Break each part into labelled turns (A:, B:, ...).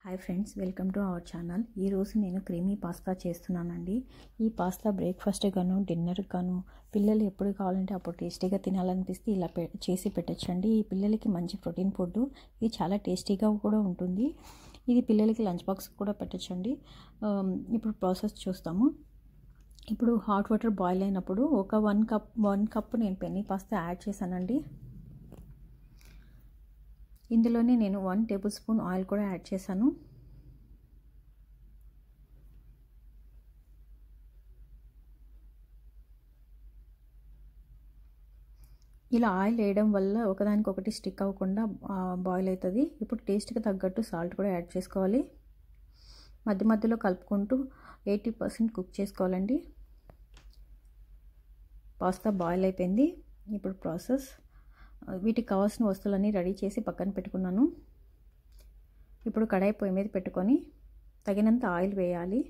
A: Hi friends, welcome to our channel. ఈరోజు నేను creamy pasta చేస్తున్నానండి. ఈ పాస్తా బ్రేక్ఫాస్ట్ గాను డిన్నర్ గాను పిల్లలు ఎప్పుడు కావాలంటే అప్పుడు టేస్టీగా తినాలనిపిస్తే ఇలా చేసి పెట్టచ్చండి. ఈ పిల్లలకి మంచి ప్రోటీన్ ఫుడ్. ఇది చాలా టేస్టీగా కూడా ఉంటుంది. ఇది పిల్లలకి లంచ్ బాక్స్ కూడా పెట్టచ్చండి. ఇప్పుడు ప్రాసెస్ చూస్తాము. ఇప్పుడు హాట్ వాటర్ బాయిల్ అయినప్పుడు ఒక వన్ కప్ నేను పెన్నీ పాస్తా యాడ్ చేశానండి. ఇందులోనే నేను 1 టేబుల్ స్పూన్ ఆయిల్ కూడా యాడ్ చేశాను. ఇలా ఆయిల్ వేయడం వల్ల ఒకదానికొకటి స్టిక్ అవ్వకుండా బాయిల్ అవుతుంది. ఇప్పుడు టేస్ట్కి తగ్గట్టు సాల్ట్ కూడా యాడ్ చేసుకోవాలి. మధ్య మధ్యలో కలుపుకుంటూ 80% కుక్ చేసుకోవాలండి. పాస్తా బాయిల్ అయిపోయింది. ఇప్పుడు ప్రాసెస్, వీటికి కావాల్సిన వస్తువులన్నీ రెడీ చేసి పక్కన పెట్టుకున్నాను. ఇప్పుడు కడాయి పొయ్యి మీద పెట్టుకొని తగినంత ఆయిల్ వేయాలి.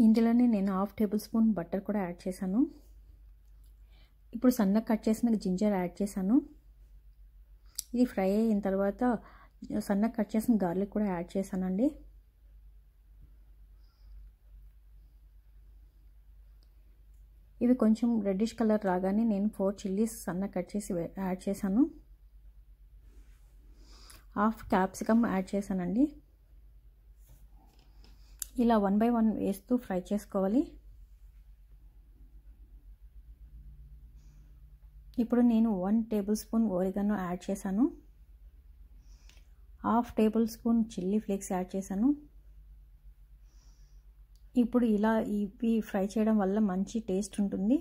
A: ఇందులోనే నేను 1/2 టేబుల్ స్పూన్ బటర్ కూడా యాడ్ చేశాను. ఇప్పుడు సన్నగా కట్ చేసిన జింజర్ యాడ్ చేశాను. ఇది ఫ్రై అయిన తర్వాత సన్నగా కట్ చేసిన గార్లిక్ కూడా యాడ్ చేశానండి. ఇవి కొంచెం రెడ్డిష్ కలర్ రాగానే నేను 4 చిల్లీస్ సన్నగా కట్ చేసి యాడ్ చేశాను. 1/2 క్యాప్సికమ్ యాడ్ చేశానండి. ఇలా 1 బై 1 వేస్తూ ఫ్రై చేసుకోవాలి. ఇప్పుడు నేను 1 టేబుల్ స్పూన్ ఓరిగానో యాడ్ చేశాను. 1/2 table spoon chilli flakes add చేశాను. ఇప్పుడు ఇలా ఇవి ఫ్రై చేయడం వల్ల మంచి టేస్ట్ ఉంటుంది.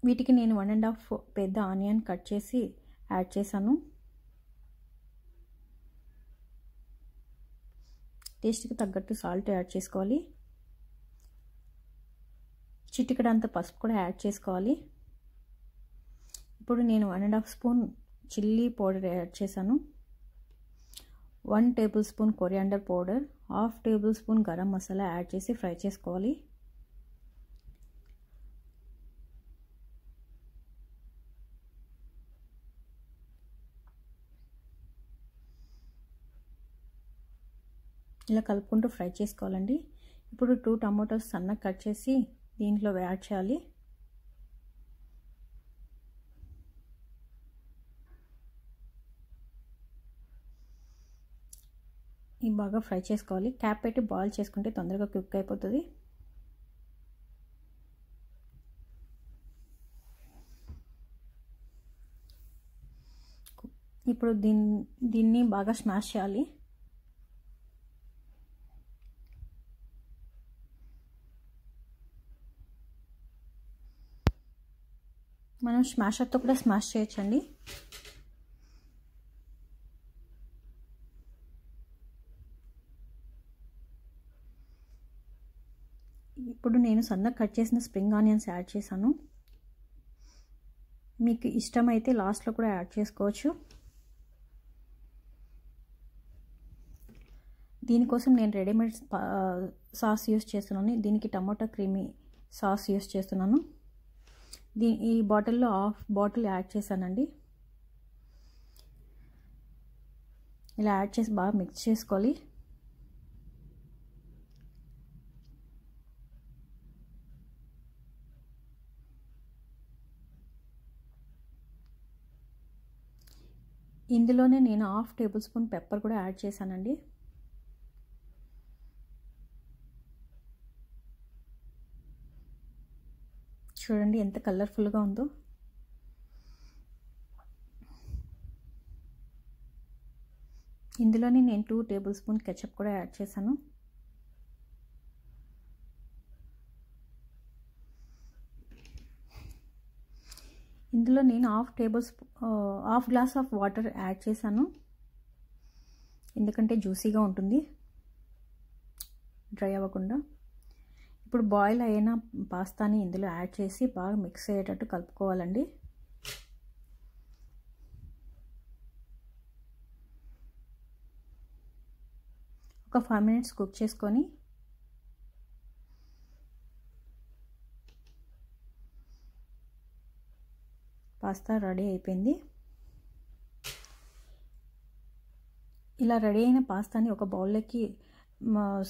A: వీటికి నేను 1.5 పెద్ద ఆనియన్ కట్ చేసి యాడ్ చేశాను. టేస్ట్కి తగ్గట్టు సాల్ట్ యాడ్ చేసుకోవాలి. చిటికెడంత పసుపు కూడా యాడ్ చేసుకోవాలి. ఇప్పుడు నేను 1.5 స్పూన్ చిల్లీ పౌడర్ యాడ్ చేశాను. 1 table spoon coriander powder, 1/2 table spoon garam masala add చేసి ఫ్రై చేసుకోవాలి. ఇలా కలుపుకుంటూ ఫ్రై చేసుకోవాలండి. ఇప్పుడు 2 టమాటోస్ సన్నగా కట్ చేసి దీంట్లో యాడ్ చేయాలి. ఇవి బాగా ఫ్రై చేసుకోవాలి. క్యాప్ పెట్టి బాయిల్ చేసుకుంటే తొందరగా కుక్ అయిపోతుంది. ఇప్పుడు దీన్ని బాగా స్మాష్ చేయాలి. మనం స్మాషర్తో కూడా స్మాష్ చేయొచ్చండి. ఇప్పుడు నేను సన్నగా కట్ చేసిన స్ప్రింగ్ ఆనియన్స్ యాడ్ చేశాను. మీకు ఇష్టమైతే లాస్ట్లో కూడా యాడ్ చేసుకోవచ్చు. దీనికోసం నేను రెడీమేడ్ సాస్ యూస్ చేస్తున్నాను. దీనికి టమాటా క్రీమీ సాస్ యూస్ చేస్తున్నాను. ఈ బాటిల్లో 1/2 బాటిల్ యాడ్ చేశానండి. ఇలా యాడ్ చేసి బాగా మిక్స్ చేసుకోవాలి. ఇందులోనే నేను 1/2 టేబుల్ స్పూన్ పెప్పర్ కూడా యాడ్ చేశానండి. చూడండి ఎంత కలర్ఫుల్గా ఉందో. ఇందులోనే నేను 2 టేబుల్ స్పూన్ కెచప్ కూడా యాడ్ చేశాను. ఇందులో నేను 1/2 గ్లాస్ ఆఫ్ వాటర్ యాడ్ చేశాను. ఎందుకంటే జ్యూసీగా ఉంటుంది, డ్రై అవ్వకుండా. ఇప్పుడు బాయిల్ అయిన పాస్తాని ఇందులో యాడ్ చేసి బాగా మిక్స్ అయ్యేటట్టు కలుపుకోవాలండి. ఒక 5 మినిట్స్ కుక్ చేసుకొని పాస్తా రెడీ అయిపోయింది. ఇలా రెడీ అయిన పాస్తాని ఒక బౌల్లోకి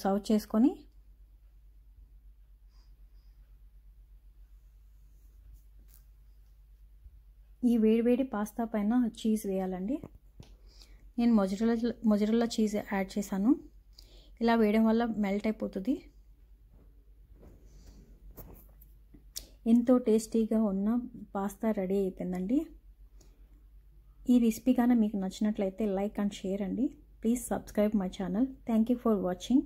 A: సర్వ్ చేసుకొని ఈ వేడివేడి పాస్తా పైన చీజ్ వేయాలండి. నేను మొజరెల్లా చీజ్ యాడ్ చేశాను. ఇలా వేయడం వల్ల మెల్ట్ అయిపోతుంది. ఎంతో టేస్టీగా ఉన్న పాస్తా రెడీ అయిపోయిందండి. ఈ రెసిపీ కానీ మీకు నచ్చినట్లయితే లైక్ అండ్ షేర్ అండి. Please subscribe my channel. Thank you for watching.